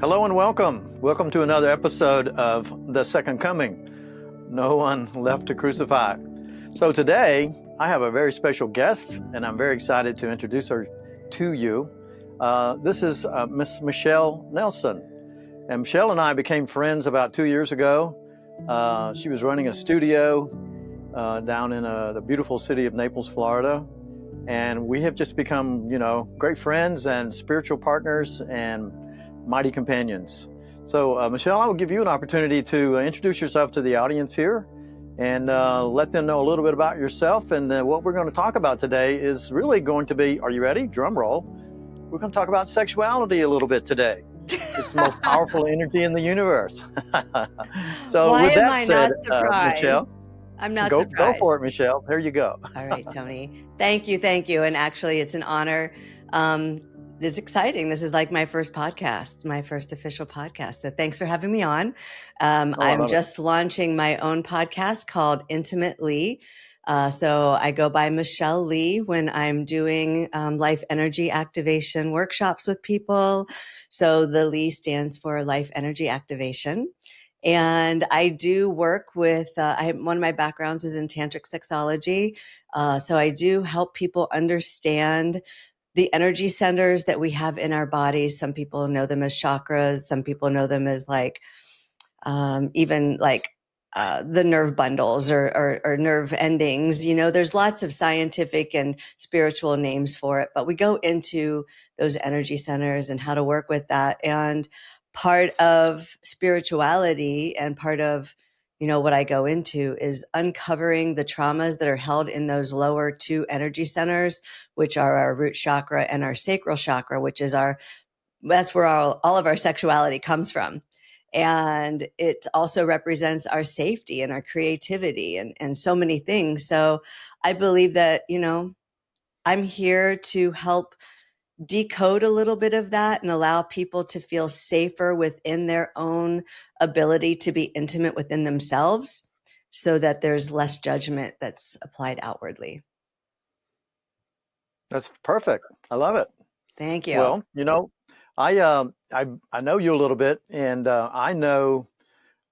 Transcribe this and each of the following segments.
Hello and welcome. Welcome to another episode of The Second Coming. No one left to crucify. So today I have a very special guest and I'm very excited to introduce her to you. This is Miss Michelle Nelson. And Michelle and I became friends about 2 years ago. She was running a studio down in the beautiful city of Naples, Florida. And we have just become, great friends and spiritual partners and mighty companions. So, Michelle, I will give you an opportunity to introduce yourself to the audience here and let them know a little bit about yourself. And what we're going to talk about today is really going to be, are you ready? Drum roll. We're going to talk about sexuality a little bit today. It's the most powerful energy in the universe. So Why with am that I said, not surprised? Michelle, I'm not go surprised. for it, Michelle. Here you go. All right, Tony. Thank you. And actually, it's an honor. It's exciting. This is like my first podcast, my first official podcast. So thanks for having me on. I'm just launching my own podcast called Intimately. So I go by Michelle Lee when I'm doing life energy activation workshops with people. So the Lee stands for life energy activation. And I do work with, one of my backgrounds is in tantric sexuality. So I do help people understand the energy centers that we have in our bodies. Some people know them as chakras. Some people know them as the nerve bundles or nerve endings. There's lots of scientific and spiritual names for it, but we go into those energy centers and how to work with that. And part of spirituality and part of what I go into is uncovering the traumas that are held in those lower two energy centers, which are our root chakra and our sacral chakra, which is that's where all of our sexuality comes from. And it also represents our safety and our creativity and so many things. So I believe that, I'm here to help decode a little bit of that and allow people to feel safer within their own ability to be intimate within themselves so that there's less judgment that's applied outwardly. That's perfect. I love it. Thank you. Well, I know you a little bit, and I know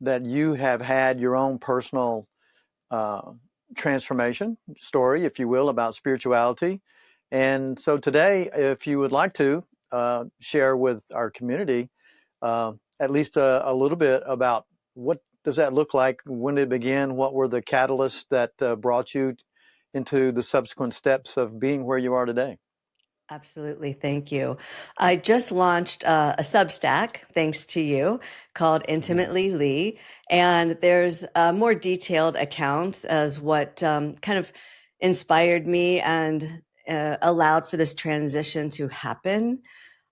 that you have had your own personal transformation story, if you will, about spirituality. And so today, if you would like to share with our community at least a little bit about what does that look like, when did it begin, what were the catalysts that brought you into the subsequent steps of being where you are today. Absolutely. Thank you. I just launched a Substack, thanks to you, called Intimately Lee. And there's a more detailed accounts as what kind of inspired me and allowed for this transition to happen.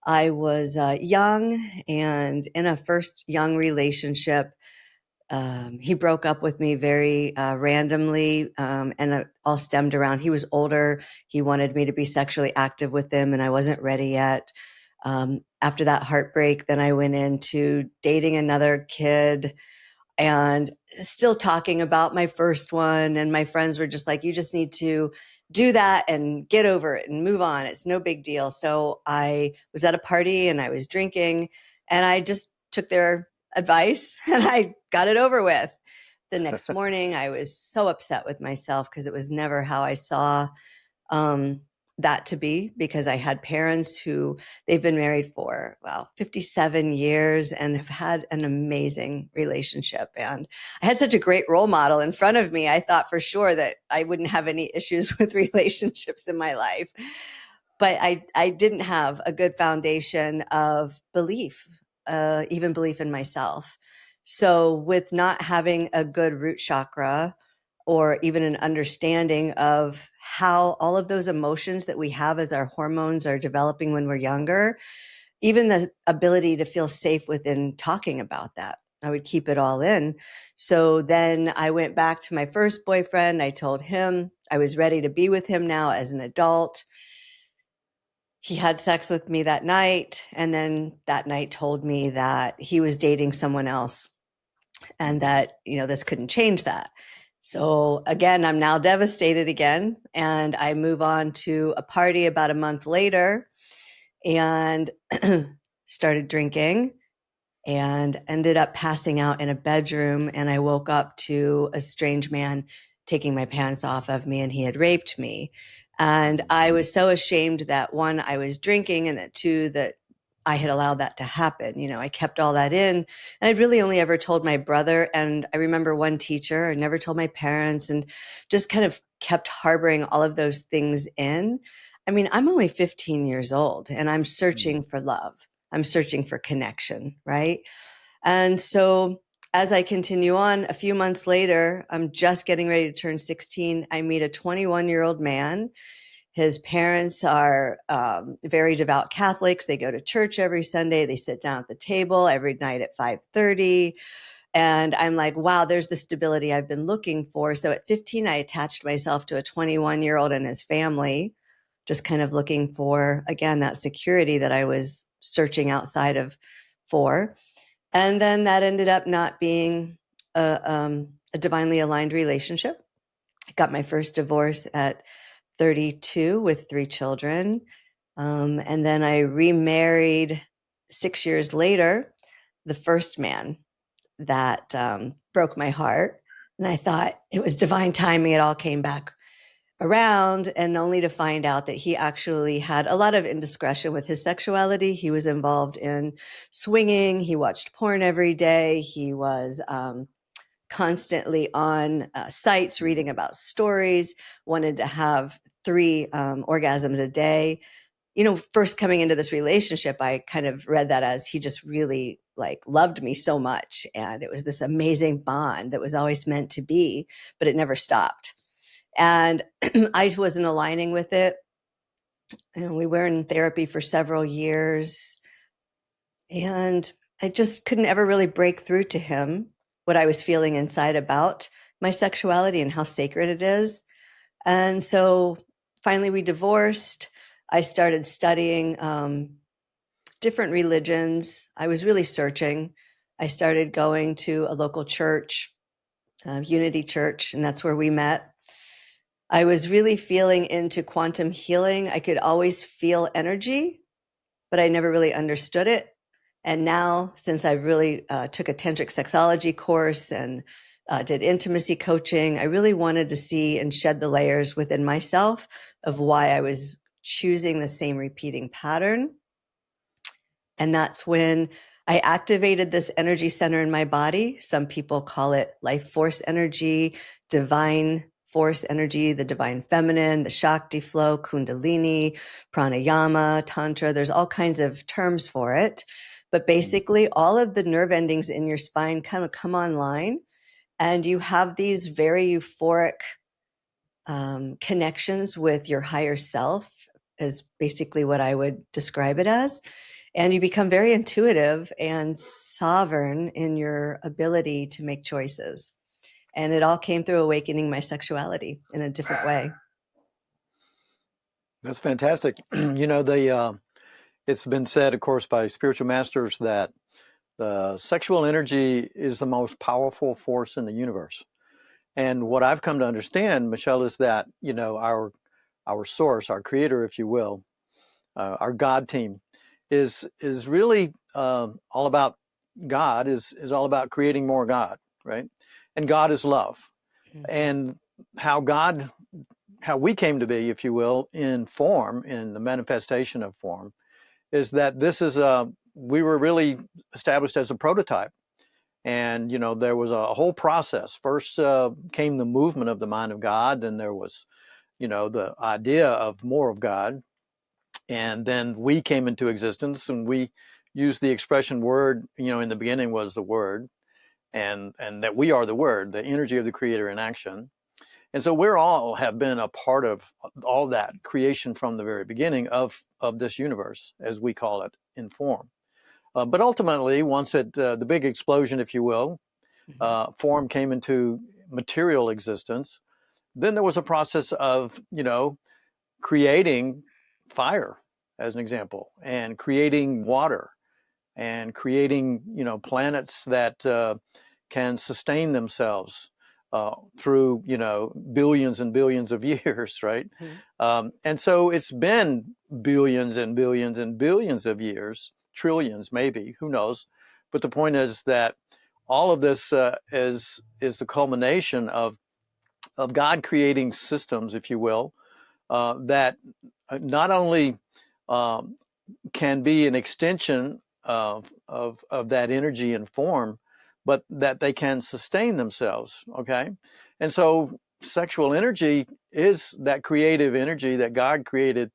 I was young and in a first young relationship. He broke up with me very randomly, and it all stemmed around he was older. He wanted me to be sexually active with him, and I wasn't ready yet. After that heartbreak, then I went into dating another kid and still talking about my first one. And my friends were just like, you just need to do that and get over it and move on. It's no big deal. So I was at a party and I was drinking and I just took their advice and I got it over with. The next morning, I was so upset with myself because it was never how I saw that to be, because I had parents who they've been married for 57 years and have had an amazing relationship. And I had such a great role model in front of me. I thought for sure that I wouldn't have any issues with relationships in my life. But I didn't have a good foundation of belief, even belief in myself. So with not having a good root chakra or even an understanding of how all of those emotions that we have as our hormones are developing when we're younger, even the ability to feel safe within talking about that, I would keep it all in. So then I went back to my first boyfriend. I told him I was ready to be with him now as an adult. He had sex with me that night, and then that night told me that he was dating someone else and that, this couldn't change that. So again, I'm now devastated again, and I move on to a party about a month later and started drinking and ended up passing out in a bedroom. And I woke up to a strange man taking my pants off of me, and he had raped me. And I was so ashamed that, one, I was drinking, and that, two, that I had allowed that to happen. You know, I kept all that in, and I'd really only ever told my brother. And I remember one teacher, I never told my parents, and just kind of kept harboring all of those things in. I mean, I'm only 15 years old, and I'm searching for love. I'm searching for connection, right? And so as I continue on, a few months later, I'm just getting ready to turn 16. I meet a 21-year-old man. His parents are very devout Catholics. They go to church every Sunday. They sit down at the table every night at 5:30. And I'm like, wow, there's the stability I've been looking for. So at 15, I attached myself to a 21-year-old and his family, just kind of looking for, again, that security that I was searching outside of for. And then that ended up not being a divinely aligned relationship. I got my first divorce at 32 with 3 children. And then I remarried 6 years later, the first man that broke my heart. And I thought it was divine timing. It all came back around, and only to find out that he actually had a lot of indiscretion with his sexuality. He was involved in swinging. He watched porn every day. He was constantly on sites reading about stories, wanted to have 3 orgasms a day. You know, first coming into this relationship, I kind of read that as he just really like loved me so much. And it was this amazing bond that was always meant to be, but it never stopped. And I wasn't aligning with it. And we were in therapy for several years. And I just couldn't ever really break through to him what I was feeling inside about my sexuality and how sacred it is. And so finally we divorced. I started studying different religions. I was really searching. I started going to a local church, Unity Church, and that's where we met. I was really feeling into quantum healing. I could always feel energy, but I never really understood it. And now, since I really took a tantric sexology course and did intimacy coaching, I really wanted to see and shed the layers within myself of why I was choosing the same repeating pattern. And that's when I activated this energy center in my body. Some people call it life force energy, divine force energy, the divine feminine, the Shakti flow, Kundalini, pranayama, tantra. There's all kinds of terms for it. But basically, all of the nerve endings in your spine kind of come online, and you have these very euphoric connections with your higher self, is basically what I would describe it as. And you become very intuitive and sovereign in your ability to make choices. And it all came through awakening my sexuality in a different way. That's fantastic. You know, it's been said, of course, by spiritual masters that sexual energy is the most powerful force in the universe. And what I've come to understand, Michelle, is that, you know, our source, our creator, if you will, our God team, is really all about God. Is all about creating more God, right? And God is love, and how God, how we came to be, if you will, in form, in the manifestation of form, is that this is a we were really established as a prototype. And, you know, there was a whole process. First came the movement of the mind of God. Then there was, you know, the idea of more of God. And then we came into existence, and we used the expression word, you know, in the beginning was the word, and that we are the word, the energy of the creator in action. And so we're all have been a part of all that creation from the very beginning of this universe, as we call it, in form. But ultimately, once the big explosion, if you will, form came into material existence, then there was a process of, you know, creating fire, as an example, and creating water, and creating, you know, planets that can sustain themselves through, you know, billions and billions of years, right? And so it's been billions and billions and billions of years, trillions maybe, who knows, But the point is that all of this is the culmination of God creating systems, if you will, that not only um, can be an extension of that energy and form, but that they can sustain themselves. Okay, and so sexual energy is that creative energy that God created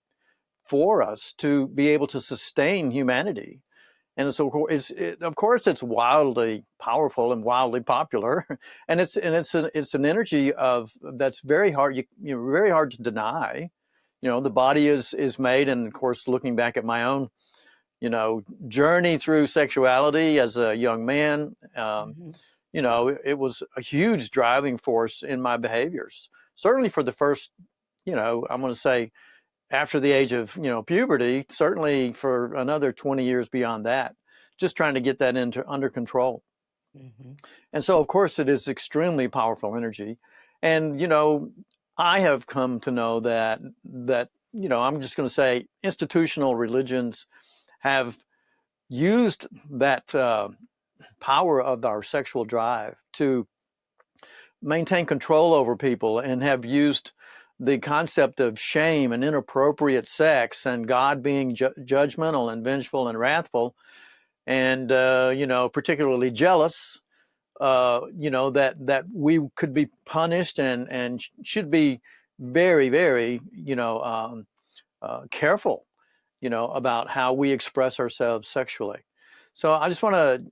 for us to be able to sustain humanity. And so of course it's wildly powerful and wildly popular, and it's an energy of that's very hard very hard to deny. The body is made, and of course, looking back at my own journey through sexuality as a young man, Mm-hmm. it was a huge driving force in my behaviors. Certainly for the first, I'm going to say after the age of puberty, certainly for another 20 years beyond that, just trying to get that into under control. Mm-hmm. And so of course it is extremely powerful energy. And I have come to know that I'm just going to say institutional religions have used that power of our sexual drive to maintain control over people, and have used the concept of shame and inappropriate sex and God being judgmental and vengeful and wrathful, and particularly jealous. That we could be punished and should be very, very careful about how we express ourselves sexually. So I just want to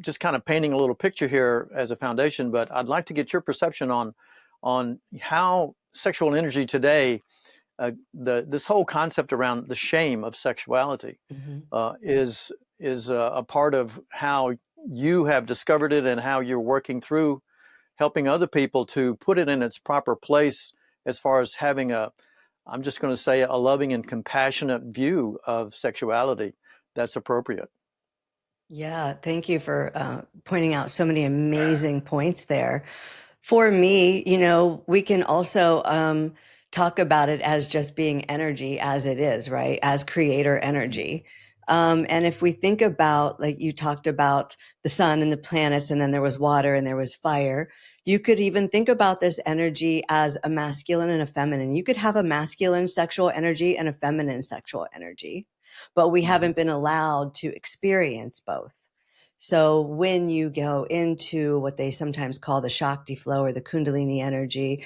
just kind of painting a little picture here as a foundation, but I'd like to get your perception on how sexual energy today, this whole concept around the shame of sexuality, Mm-hmm. is a part of how you have discovered it and how you're working through helping other people to put it in its proper place as far as having I'm just going to say, a loving and compassionate view of sexuality that's appropriate. Yeah, thank you for pointing out so many amazing points there. For me, we can also talk about it as just being energy as it is, right? As creator energy. And if we think about, like you talked about the sun and the planets, and then there was water and there was fire, you could even think about this energy as a masculine and a feminine. You could have a masculine sexual energy and a feminine sexual energy, but we Mm-hmm. haven't been allowed to experience both. So when you go into what they sometimes call the Shakti flow or the Kundalini energy,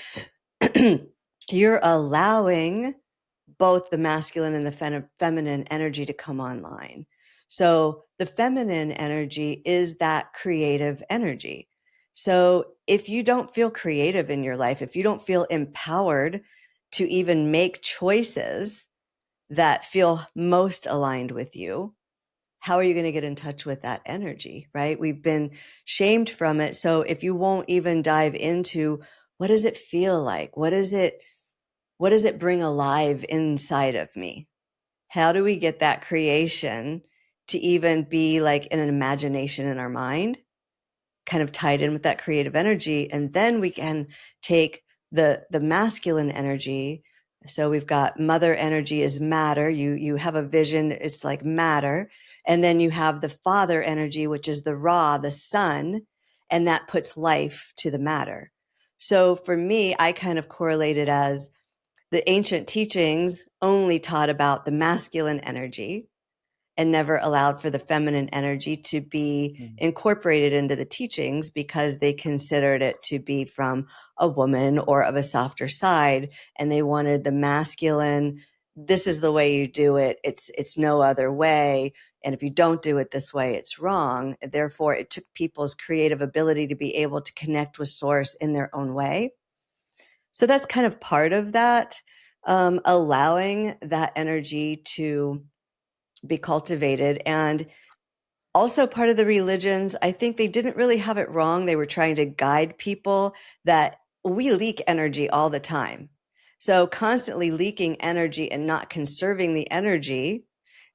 you're allowing both the masculine and the feminine energy to come online. So the feminine energy is that creative energy. So if you don't feel creative in your life, if you don't feel empowered to even make choices that feel most aligned with you, how are you going to get in touch with that energy, right? We've been shamed from it. So if you won't even dive into what does it feel like? What does it bring alive inside of me? How do we get that creation to even be like an imagination in our mind, kind of tied in with that creative energy? And then we can take the masculine energy. So we've got mother energy is matter. You have a vision, it's like matter. And then you have the father energy, which is the raw, the sun, and that puts life to the matter. So for me, I kind of correlate it as the ancient teachings only taught about the masculine energy and never allowed for the feminine energy to be incorporated into the teachings because they considered it to be from a woman or of a softer side, and they wanted the masculine, this is the way you do it, it's no other way, and if you don't do it this way it's wrong. Therefore it took people's creative ability to be able to connect with source in their own way. So that's kind of part of that, allowing that energy to be cultivated. And also part of the religions, I think they didn't really have it wrong. They were trying to guide people that we leak energy all the time. So constantly leaking energy and not conserving the energy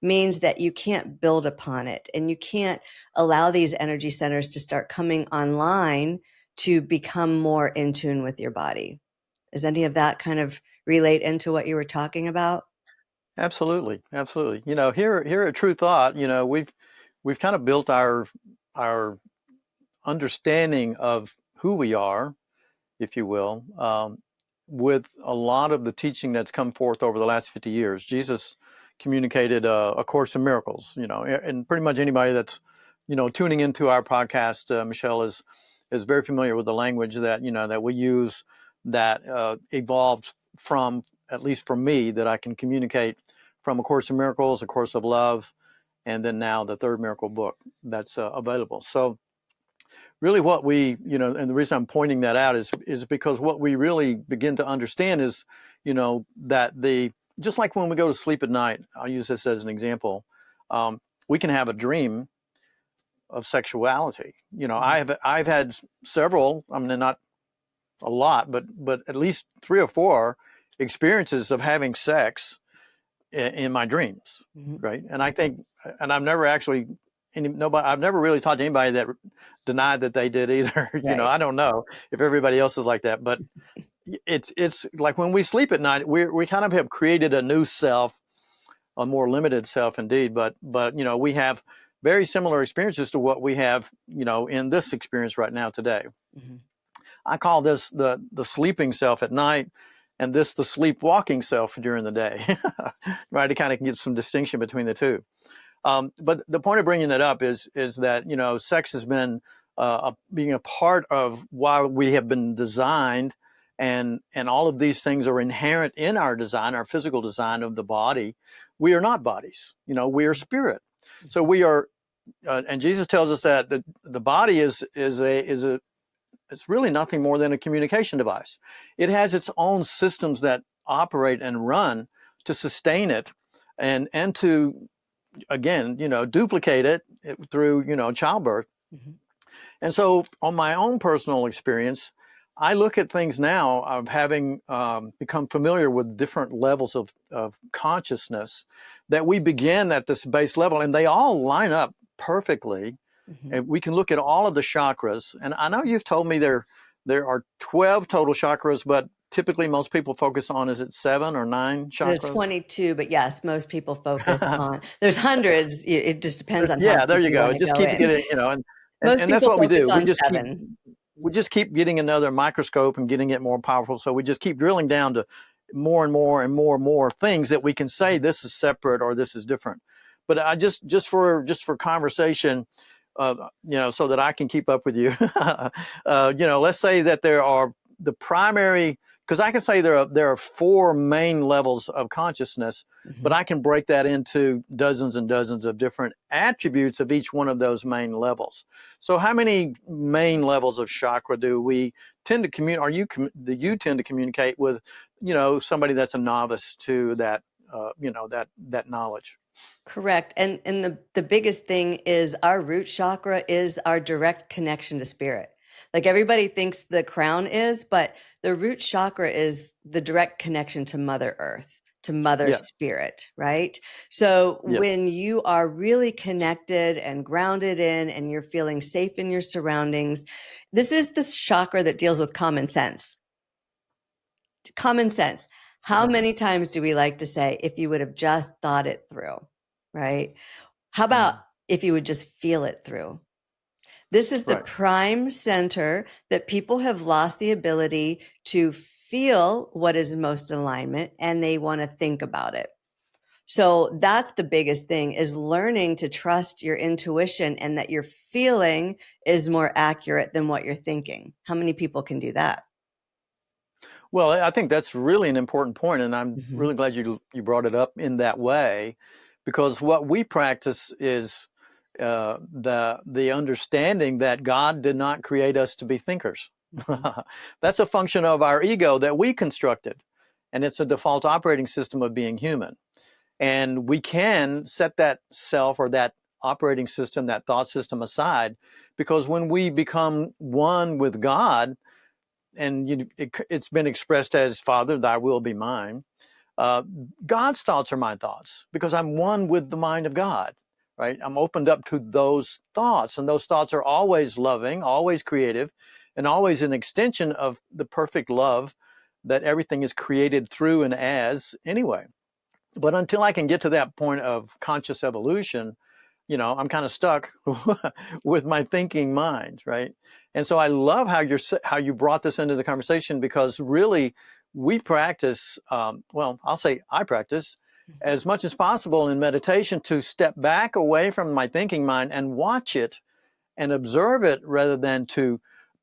means that you can't build upon it, and you can't allow these energy centers to start coming online to become more in tune with your body. Does any of that kind of relate into what you were talking about? Absolutely, absolutely. Here at True Thought, we've kind of built our our understanding of who we are, if you will, with a lot of the teaching that's come forth over the last 50 years. Jesus communicated a Course in Miracles, and pretty much anybody that's, tuning into our podcast, Michelle is very familiar with the language that, that we use that evolves from, at least for me, that I can communicate from A Course in Miracles, A Course of Love, and then now the third miracle book that's available. So really what we, and the reason I'm pointing that out is because what we really begin to understand is, that just like when we go to sleep at night, I'll use this as an example, we can have a dream of sexuality. I've had several, I mean, not a lot, but at least 3 or 4 experiences of having sex in my dreams, Mm-hmm. right? And I think, and I've never actually, I've never really talked to anybody that denied that they did either. Right. I don't know if everybody else is like that, but it's like when we sleep at night, we kind of have created a new self, a more limited self indeed, but we have very similar experiences to what we have, in this experience right now today. Mm-hmm. I call this the sleeping self at night, and this the sleepwalking self during the day, right? To kind of get some distinction between the two. But the point of bringing it up is that sex has been being a part of why we have been designed, and all of these things are inherent in our design, our physical design of the body. We are not bodies, we are spirit. So we are, and Jesus tells us that the body is it's really nothing more than a communication device. It has its own systems that operate and run to sustain it, and to, again, duplicate it through, childbirth. Mm-hmm. And so on my own personal experience, I look at things now of having become familiar with different levels of consciousness, that we begin at this base level, and they all line up perfectly. Mm-hmm. And we can look at all of the chakras. And I know you've told me there are 12 total chakras, but typically most people focus on, is it 7 or 9 There's chakras? 22, but yes, most people focus on, there's hundreds. It just depends on how Yeah, there deep you you go. want It to just go keeps in. getting, Most and that's people what we focus do. on 7. We just keep getting another microscope and getting it more powerful. So we just keep drilling down to more and more and more and more things that we can say this is separate or this is different. But I just for conversation, so that I can keep up with you, let's say that there are the primary, because I can say there are 4 main levels of consciousness, Mm-hmm. but I can break that into dozens and dozens of different attributes of each one of those main levels. So how many main levels of chakra do we tend to communicate? Do you tend to communicate with, somebody that's a novice to that, that knowledge? Correct. And the biggest thing is our root chakra is our direct connection to spirit. Like everybody thinks the crown is, but the root chakra is the direct connection to Mother Earth, to Mother Yeah. Spirit, right? So Yes. when you are really connected and grounded in, and you're feeling safe in your surroundings, this is the chakra that deals with common sense. Common sense. How Right. many times do we like to say, if you would have just thought it through, right? How about if you would just feel it through? This is the Right. prime center that people have lost the ability to feel what is most in alignment, and they want to think about it. So that's the biggest thing, is learning to trust your intuition, and that your feeling is more accurate than what you're thinking. How many people can do that? Well, I think that's really an important point, and I'm Mm-hmm. really glad you brought it up in that way, because what we practice is the understanding that God did not create us to be thinkers. Mm-hmm. That's a function of our ego that we constructed, and it's a default operating system of being human. And we can set that self or that operating system, that thought system aside, because when we become one with God, and it's been expressed as, Father, thy will be mine. Uh, God's thoughts are my thoughts because I'm one with the mind of God, right? I'm opened up to those thoughts, and those thoughts are always loving, always creative, and always an extension of the perfect love that everything is created through and as anyway. But until I can get to that point of conscious evolution, I'm kind of stuck with my thinking mind, right? And so I love how you brought this into the conversation, because really we practice, well, I'll say I practice as much as possible in meditation to step back away from my thinking mind and watch it and observe it rather than to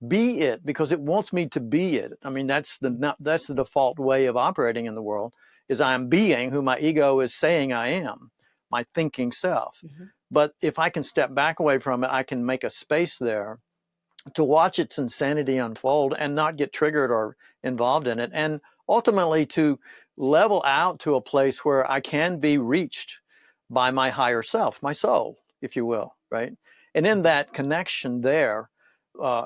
be it, because it wants me to be it. I mean, that's the default way of operating in the world, is I'm being who my ego is saying I am, my thinking self. Mm-hmm. But if I can step back away from it, I can make a space there to watch its insanity unfold and not get triggered or involved in it, and ultimately to level out to a place where I can be reached by my higher self, my soul, if you will, right? And in that connection there,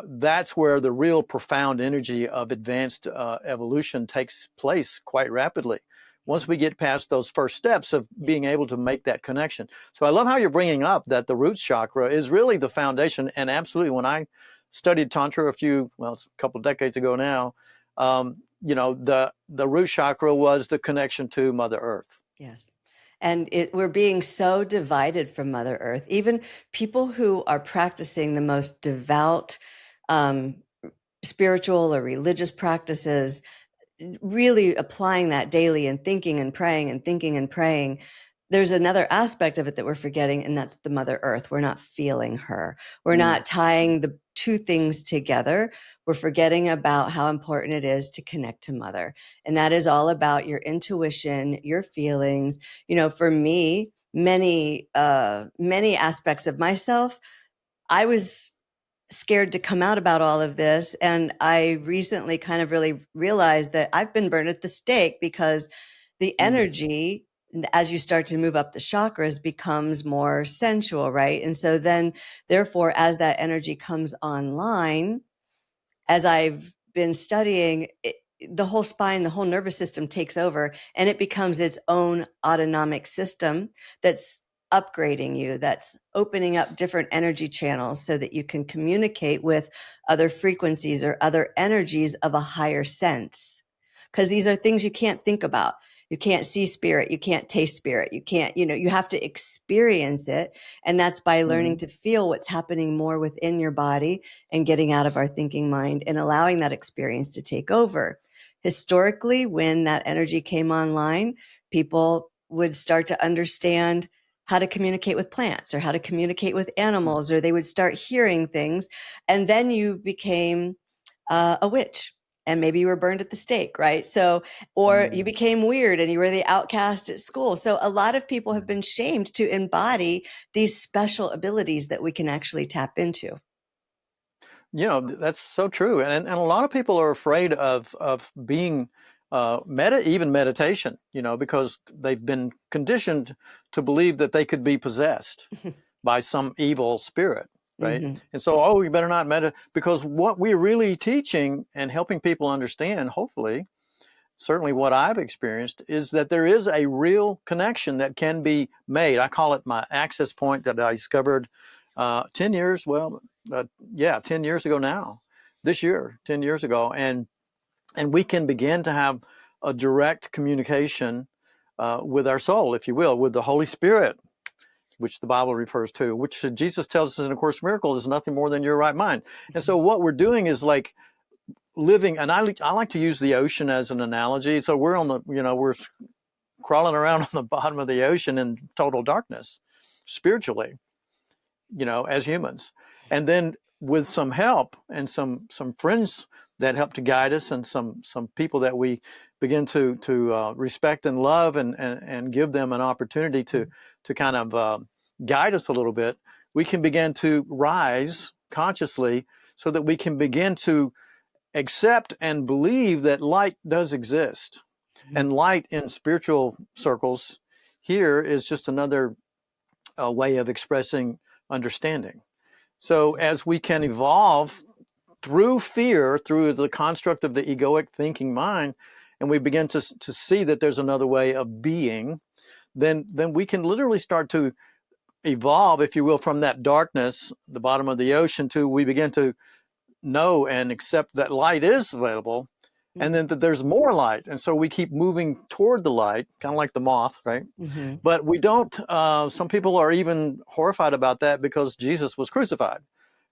that's where the real profound energy of advanced evolution takes place quite rapidly. Once we get past those first steps of being able to make that connection. So I love how you're bringing up that the root chakra is really the foundation. And absolutely, when I studied Tantra it's a couple of decades ago now, the root chakra was the connection to Mother Earth. Yes. And we're being so divided from Mother Earth. Even people who are practicing the most devout um, spiritual or religious practices, really applying that daily and thinking and praying and thinking and praying, there's another aspect of it that we're forgetting, and that's the Mother Earth. We're not feeling her. We're not tying the two things together. We're forgetting about how important it is to connect to Mother. And that is all about your intuition, your feelings. For me, many aspects of myself, I was scared to come out about all of this. And I recently kind of really realized that I've been burned at the stake, because the energy, as you start to move up the chakras, becomes more sensual, right? And so then, therefore, as that energy comes online, as I've been studying, the whole spine, the whole nervous system takes over, and it becomes its own autonomic system that's upgrading you, that's opening up different energy channels so that you can communicate with other frequencies or other energies of a higher sense. Because these are things you can't think about. You can't see spirit. You can't taste spirit. You can't, you have to experience it. And that's by learning to feel what's happening more within your body and getting out of our thinking mind and allowing that experience to take over. Historically, when that energy came online, people would start to understand how to communicate with plants or how to communicate with animals, or they would start hearing things. And then you became a witch, and maybe you were burned at the stake, right? So, or you became weird and you were the outcast at school. So a lot of people have been shamed to embody these special abilities that we can actually tap into. That's so true. And a lot of people are afraid of being even meditation, because they've been conditioned to believe that they could be possessed by some evil spirit, right? Mm-hmm. And so, oh, you better not meditate, because what we're really teaching and helping people understand, hopefully, certainly what I've experienced, is that there is a real connection that can be made. I call it my access point that I discovered 10 years, 10 years ago now, this year, 10 years ago. And we can begin to have a direct communication with our soul, if you will, with the Holy Spirit, which the Bible refers to, which Jesus tells us in A Course in Miracles is nothing more than your right mind. And so what we're doing is like living, and I like to use the ocean as an analogy. So we're we're crawling around on the bottom of the ocean in total darkness, spiritually, as humans. And then with some help and some friends that help to guide us, and some people that we begin to respect and love, and give them an opportunity to kind of guide us a little bit, we can begin to rise consciously so that we can begin to accept and believe that light does exist. And light in spiritual circles here is just another way of expressing understanding. So as we can evolve through fear, through the construct of the egoic thinking mind, and we begin to see that there's another way of being, then we can literally start to evolve, if you will, from that darkness, the bottom of the ocean, to we begin to know and accept that light is available, and then there's more light. And so we keep moving toward the light, kind of like the moth, right? Mm-hmm. But we don't, some people are even horrified about that because Jesus was crucified.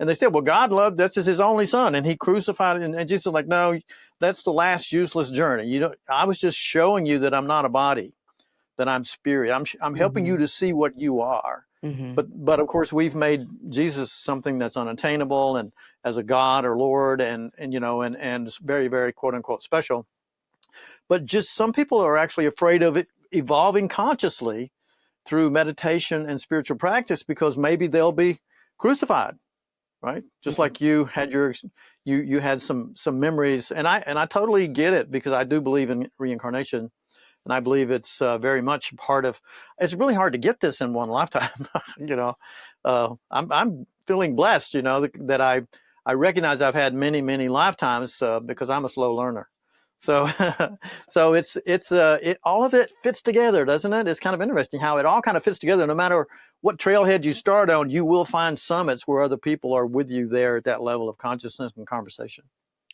And they said, well, God loved, that's his only son, and he crucified it. And Jesus is like, no, that's the last useless journey. You know, I was just showing you that I'm not a body, that I'm spirit. I'm helping Mm-hmm. you to see what you are. Mm-hmm. But of course, we've made Jesus something that's unattainable and as a God or Lord, and you know, and it's very, very quote unquote special. But just some people are actually afraid of it evolving consciously through meditation and spiritual practice because maybe they'll be crucified, right? Just Mm-hmm. like you had you had some memories, and I totally get it because I do believe in reincarnation, and I believe it's very much part of. It's really hard to get this in one lifetime, you know. I'm feeling blessed, you know, that I recognize I've had many lifetimes because I'm a slow learner. So, so it all of it fits together, doesn't it? It's kind of interesting how it all kind of fits together. No matter what trailhead you start on, you will find summits where other people are with you there at that level of consciousness and conversation.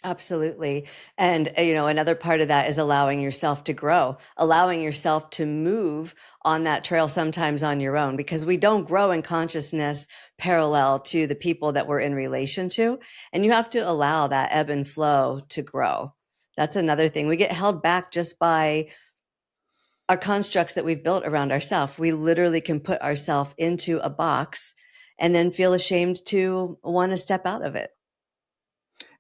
Absolutely. And, you know, another part of that is allowing yourself to grow, allowing yourself to move on that trail sometimes on your own, because we don't grow in consciousness parallel to the people that we're in relation to. And you have to allow that ebb and flow to grow. That's another thing. We get held back just by our constructs that we've built around ourselves. We literally can put ourselves into a box and then feel ashamed to want to step out of it.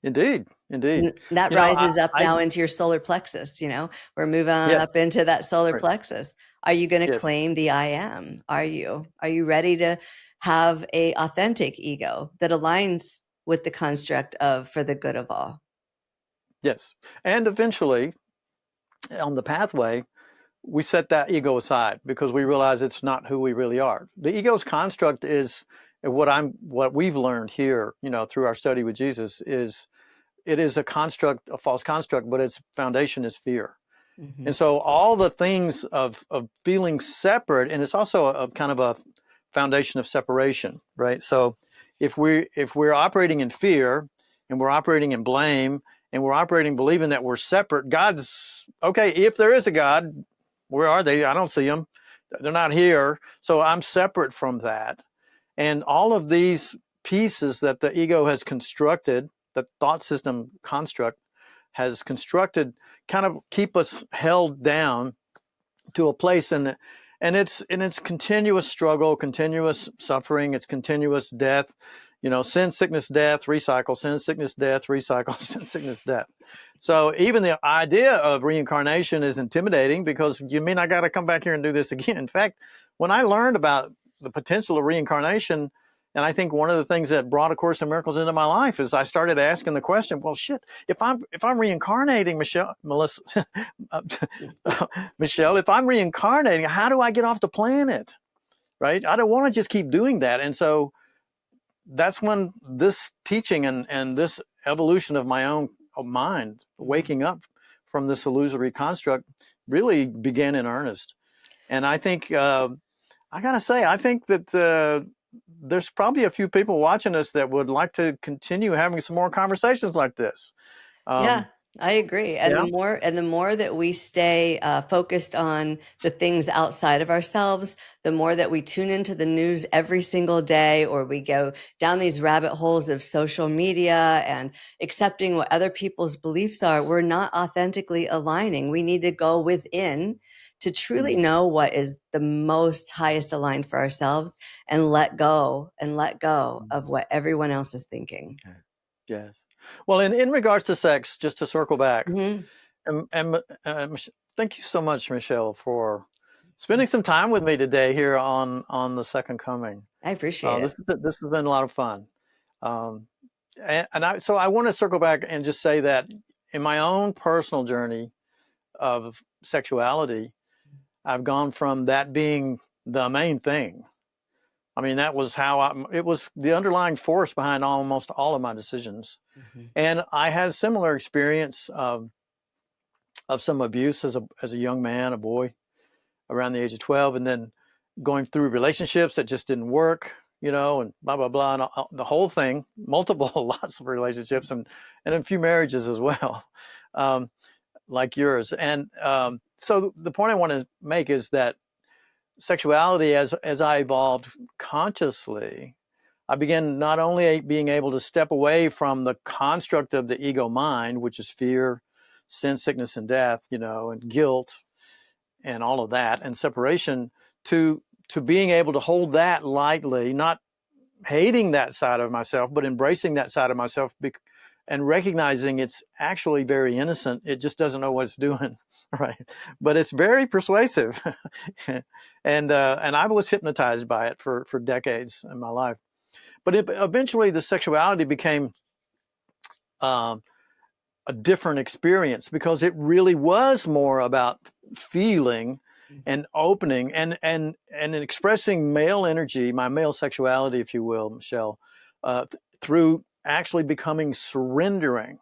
Indeed, indeed. That You know, rises up I now into your solar plexus. You know, we're moving on yes, up into that solar right, plexus. Are you going to yes, claim the I am? Are you ready to have a authentic ego that aligns with the construct of for the good of all? yes, and eventually on the pathway we set that ego aside because we realize it's not who we really are. The ego's construct is what we've learned here, you know, through our study with Jesus is it is a construct, a false construct, but its foundation is fear. Hmm. And so all the things of feeling separate, and it's also a kind of a foundation of separation, right? So if we're operating in fear and we're operating in blame and we're operating believing that we're separate, God's okay. If there is a God, where are they? I don't see them. They're not here. So I'm separate from that. And all of these pieces that the ego has constructed, the thought system construct has constructed, kind of keep us held down to a place, and it's continuous struggle, continuous suffering, it's continuous death, you know, sin, sickness, death, recycle, sin, sickness, death, recycle, sin, sickness, death. So even the idea of reincarnation is intimidating because you mean I got to come back here and do this again. In fact, when I learned about the potential of reincarnation, and I think one of the things that brought A Course in Miracles into my life is I started asking the question, well, shit, if I'm reincarnating, Melissa, Michelle, if I'm reincarnating, how do I get off the planet? Right? I don't want to just keep doing that. And so that's when this teaching and this evolution of my own mind, waking up from this illusory construct, really began in earnest. And I think, I got to say, I think that there's probably a few people watching us that would like to continue having some more conversations like this. Yeah, Um, I agree. yeah. And the more that we stay focused on the things outside of ourselves, the more that we tune into the news every single day, or we go down these rabbit holes of social media and accepting what other people's beliefs are, we're not authentically aligning. We need to go within to truly Mm, know what is the most highest aligned for ourselves and let go mm, of what everyone else is thinking. okay. Yes. Well, in regards to sex, just to circle back, Hmm. thank you so much, Michelle, for spending some time with me today here on the Second Coming. I appreciate it. This has been a lot of fun, um, so I want to circle back and just say that in my own personal journey of sexuality, I've gone from that being the main thing. I mean, that was it was the underlying force behind almost all of my decisions. Mhm. And I had a similar experience of some abuse as a young man, a boy around the age of 12, and then going through relationships that just didn't work, you know, and blah, blah, blah, and the whole thing, multiple, lots of relationships and a few marriages as well. um, like yours. And so the point I want to make is that sexuality, as I evolved consciously, I began not only being able to step away from the construct of the ego mind, which is fear, sin, sickness, and death, and guilt, and all of that, and separation, to being able to hold that lightly, not hating that side of myself, but embracing that side of myself, and recognizing it's actually very innocent. It just doesn't know what it's doing, right? But it's very persuasive, and I was hypnotized by it for decades in my life. But eventually, the sexuality became um, a different experience because it really was more about feeling and opening and expressing male energy, my male sexuality, if you will, Michelle, through actually becoming surrendering,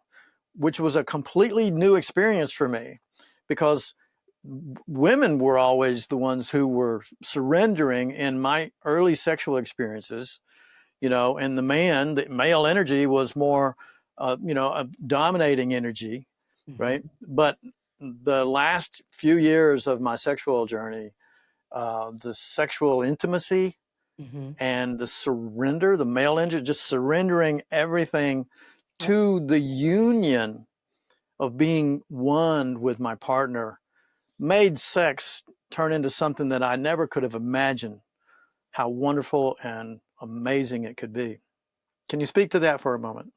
which was a completely new experience for me because women were always the ones who were surrendering in my early sexual experiences, and the male energy was more, a dominating energy, Mm-hmm. right? But the last few years of my sexual journey, the sexual intimacy Mm-hmm. and the surrender, the male energy, just surrendering everything Yep. to the union of being one with my partner, made sex turn into something that I never could have imagined how wonderful and amazing it could be. Can you speak to that for a moment?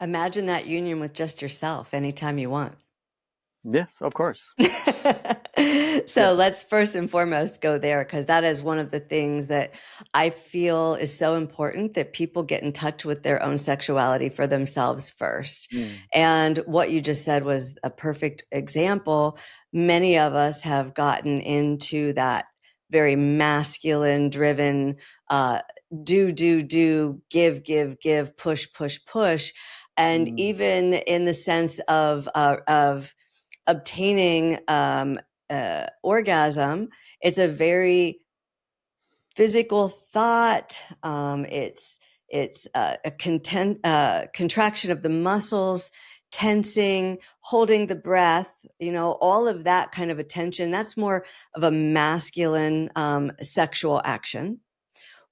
Imagine that union with just yourself anytime you want. Yes, of course. So Yeah. let's first and foremost go there because that is one of the things that I feel is so important that people get in touch with their own sexuality for themselves first. Mm. And what you just said was a perfect example. Many of us have gotten into that very masculine driven do, give, push. And Mm. even in the sense of obtaining orgasm, it's a very physical thought. It's a contraction of the muscles, tensing, holding the breath. All of that kind of attention. That's more of a masculine sexual action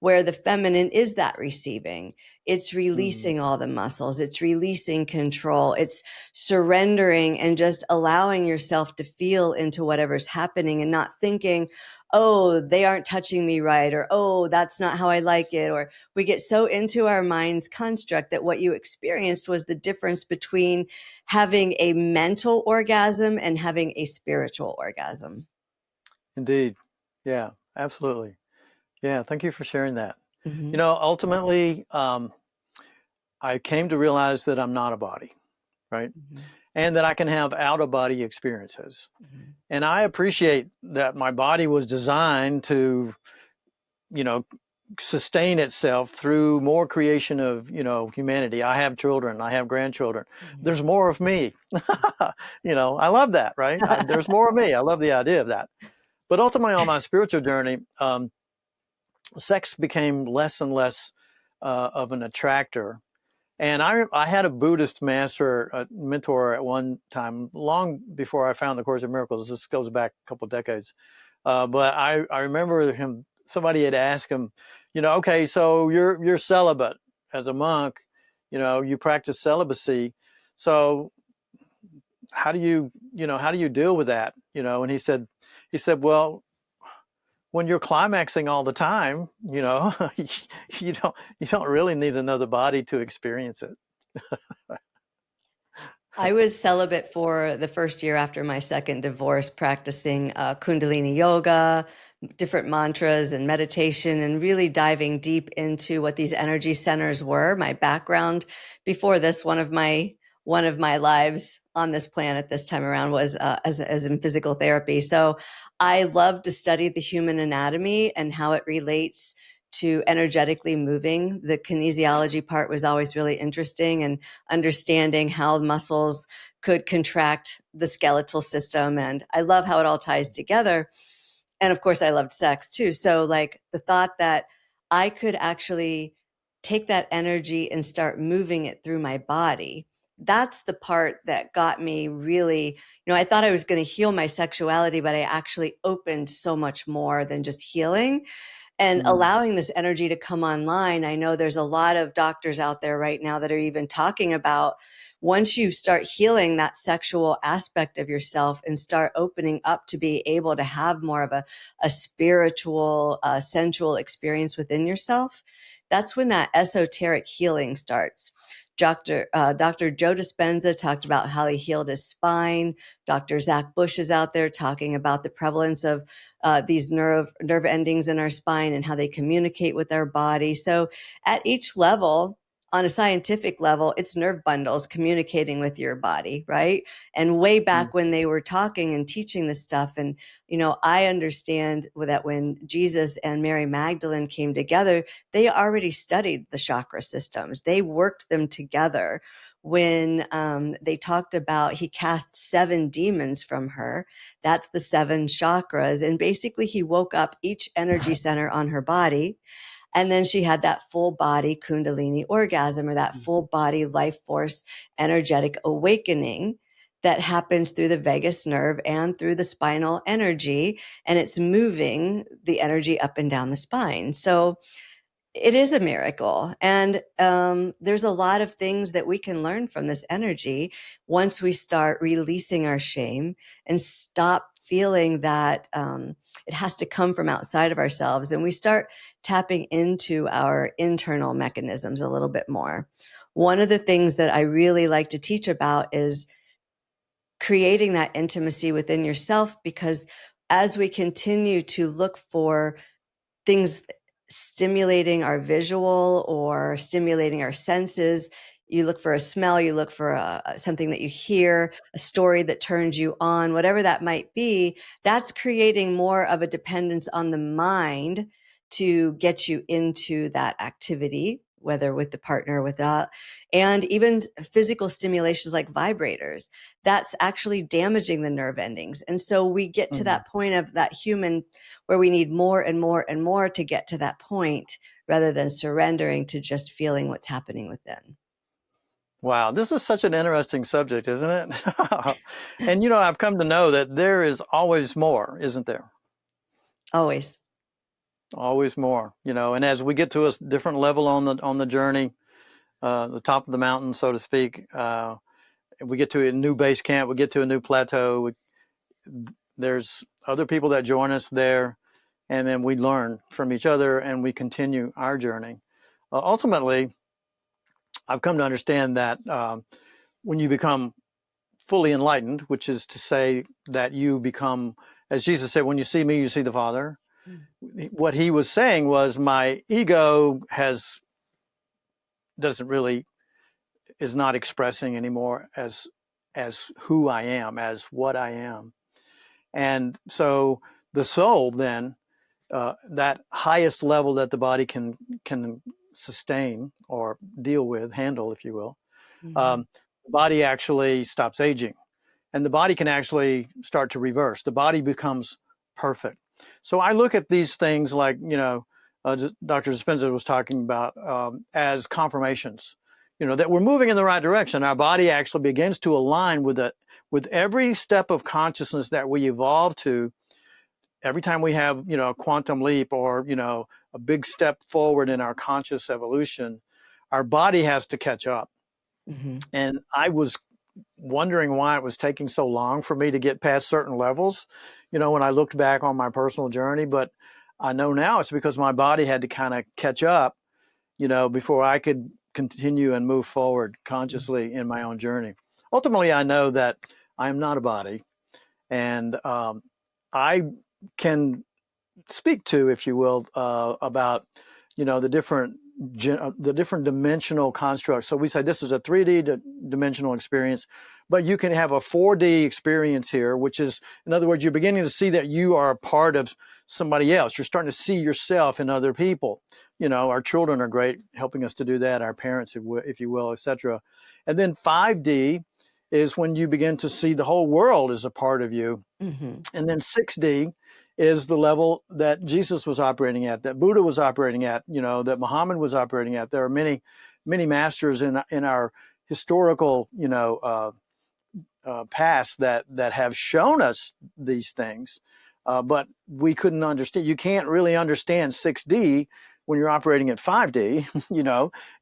where the feminine is that receiving. It's Mm. releasing all the muscles. It's releasing control. It's surrendering and just allowing yourself to feel into whatever's happening and not thinking, oh, they aren't touching me right, or oh, that's not how I like it. Or we get so into our mind's construct that what you experienced was the difference between having a mental orgasm and having a spiritual orgasm. Indeed. Yeah, absolutely. Yeah, thank you for sharing that. Mm-hmm. Ultimately, I came to realize that I'm not a body, right? Mm-hmm. And that I can have out of body experiences. Mm-hmm. And I appreciate that my body was designed to, you know, sustain itself through more creation of, humanity. I have children, I have grandchildren. There's more of me. I love that, right? There's more of me. I love the idea of that. But ultimately, on my spiritual journey, sex became less and less of an attractor. And I had a Buddhist master, a mentor at one time, long before I found the Course in Miracles. This goes back a couple of decades. But I remember him. Somebody had asked him, okay, so you're celibate as a monk. You practice celibacy. So how do you deal with that? And he said, well, when you're climaxing all the time, you don't really need another body to experience it. I was celibate for the first year after my second divorce, practicing Kundalini yoga, different mantras and meditation, and really diving deep into what these energy centers were. My background before this, one of my lives on this planet this time around was as in physical therapy. So I love to study the human anatomy and how it relates to energetically moving. The kinesiology part was always really interesting, and understanding how muscles could contract the skeletal system. And I love how it all ties together. And of course, I loved sex too. So, like, the thought that I could actually take that energy and start moving it through my body that's the part that got me really, I thought I was going to heal my sexuality, but I actually opened so much more than just healing and Mm. allowing this energy to come online. I know there's a lot of doctors out there right now that are even talking about once you start healing that sexual aspect of yourself and start opening up to be able to have more of a spiritual, sensual experience within yourself, that's when that esoteric healing starts. Dr. Joe Dispenza talked about how he healed his spine. Dr. Zach Bush is out there talking about the prevalence of these nerve endings in our spine and how they communicate with our body. So at each level, on a scientific level, it's nerve bundles communicating with your body, right? And way Mm. back when they were talking and teaching this stuff, and I understand that when Jesus and Mary Magdalene came together, they already studied the chakra systems. They worked them together. When they talked about he cast 7 demons from her, that's the 7 chakras. And basically, he woke up each energy center on her body. And then she had that full body Kundalini orgasm, or that full body life force energetic awakening that happens through the vagus nerve and through the spinal energy. And it's moving the energy up and down the spine. So it is a miracle. And there's a lot of things that we can learn from this energy once we start releasing our shame and stop feeling that it has to come from outside of ourselves. And we start tapping into our internal mechanisms a little bit more. One of the things that I really like to teach about is creating that intimacy within yourself, because as we continue to look for things stimulating our visual or stimulating our senses. You look for a smell, you look for something that you hear, a story that turns you on, whatever that might be. That's creating more of a dependence on the mind to get you into that activity, whether with the partner or without. And even physical stimulations like vibrators, that's actually damaging the nerve endings. And so we get to Mm. that point of that human where we need more and more and more to get to that point, rather than surrendering to just feeling what's happening within. Wow, this is such an interesting subject, isn't it? And I've come to know that there is always more, isn't there? Always. Always more, and as we get to a different level on the journey, the top of the mountain, so to speak, we get to a new base camp, we get to a new plateau. There's other people that join us there, and then we learn from each other and we continue our journey. Ultimately, I've come to understand that when you become fully enlightened, which is to say that you become, as Jesus said, when you see me, you see the Father. Mm. What he was saying was my ego doesn't really is not expressing anymore as who I am, as what I am. And so the soul then, that highest level that the body can sustain or deal with, handle, if you will, Mm-hmm. the body actually stops aging, and the body can actually start to reverse. The body becomes perfect. So I look at these things like, Dr. Dispenza was talking about, as confirmations, that we're moving in the right direction. Our body actually begins to align with every step of consciousness that we evolve to. Every time we have, a quantum leap or, a big step forward in our conscious evolution, our body has to catch up. Mm-hmm. And I was wondering why it was taking so long for me to get past certain levels, when I looked back on my personal journey. But I know now it's because my body had to kind of catch up, before I could continue and move forward consciously in my own journey. Ultimately, I know that I am not a body, and I can speak to, if you will, about the different dimensional constructs. So we say this is a 3D dimensional experience, but you can have a 4D experience here, which is, in other words, you're beginning to see that you are a part of somebody else. You're starting to see yourself in other people. Our children are great helping us to do that, our parents, if you will, etc. And then 5D is when you begin to see the whole world as a part of you. Mm-hmm. And then 6D is the level that Jesus was operating at, that Buddha was operating at, that Muhammad was operating at. There are many, many masters in our historical, past that have shown us these things, but we couldn't understand. You can't really understand 6D when you're operating at 5D,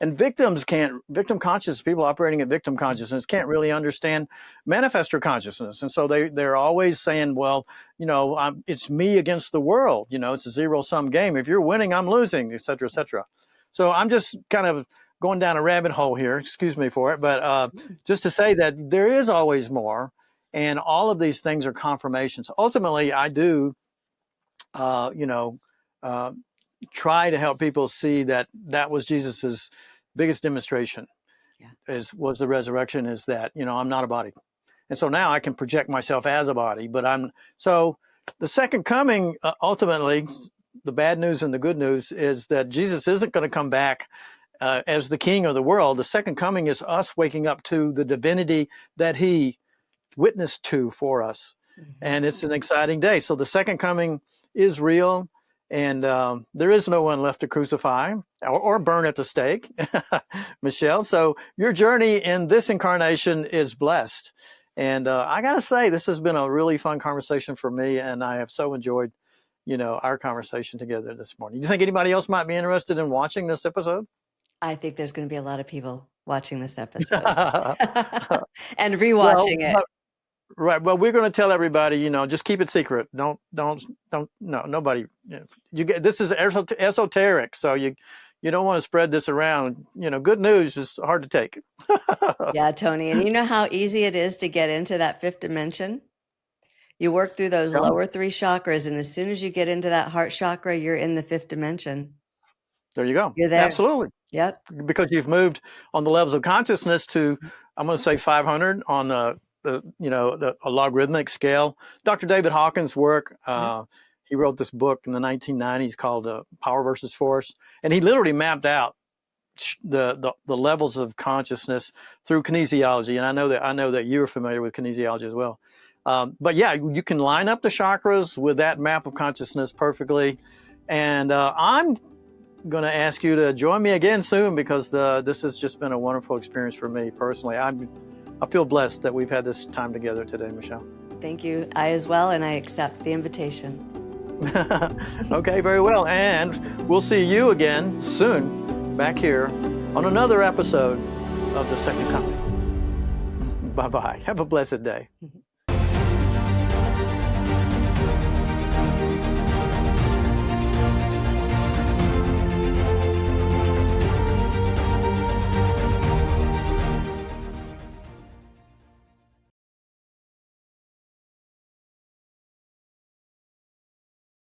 and victim conscious people operating at victim consciousness can't really understand manifestor consciousness. And so they're always saying, well, it's me against the world, it's a zero-sum game. If you're winning, I'm losing, et cetera, et cetera. So I'm just kind of going down a rabbit hole here, excuse me for it, but just to say that there is always more, and all of these things are confirmations. Ultimately, I do, try to help people see that was Jesus's biggest demonstration. Yeah. Was the resurrection, is that, I'm not a body. And so now I can project myself as a body, but so the second coming, ultimately, the bad news and the good news is that Jesus isn't going to come back as the king of the world. The second coming is us waking up to the divinity that he witnessed to for us. Mm-hmm. And it's an exciting day. So the second coming is real, and there is no one left to crucify or burn at the stake, Michelle. So your journey in this incarnation is blessed. And I got to say, this has been a really fun conversation for me, and I have so enjoyed, our conversation together this morning. Do you think anybody else might be interested in watching this episode? I think there's going to be a lot of people watching this episode and rewatching it. Right. Well, we're going to tell everybody, just keep it secret. Don't, no, nobody, this is esoteric. So you don't want to spread this around. Good news is hard to take. Yeah, Tony. And you know how easy it is to get into that fifth dimension? You work through those lower three chakras, and as soon as you get into that heart chakra, you're in the fifth dimension. There you go. You're there. Absolutely. Yep. Because you've moved on the levels of consciousness to, I'm going to say 500 on a logarithmic scale. Dr. David Hawkins' work, he wrote this book in the 1990s called Power versus Force. And he literally mapped out the levels of consciousness through kinesiology. And I know that you're familiar with kinesiology as well. But yeah, you can line up the chakras with that map of consciousness perfectly. And I'm going to ask you to join me again soon, because this has just been a wonderful experience for me personally. I feel blessed that we've had this time together today, Michelle. Thank you. I as well, and I accept the invitation. Okay, very well. And we'll see you again soon back here on another episode of The Second Coming. Bye-bye. Have a blessed day.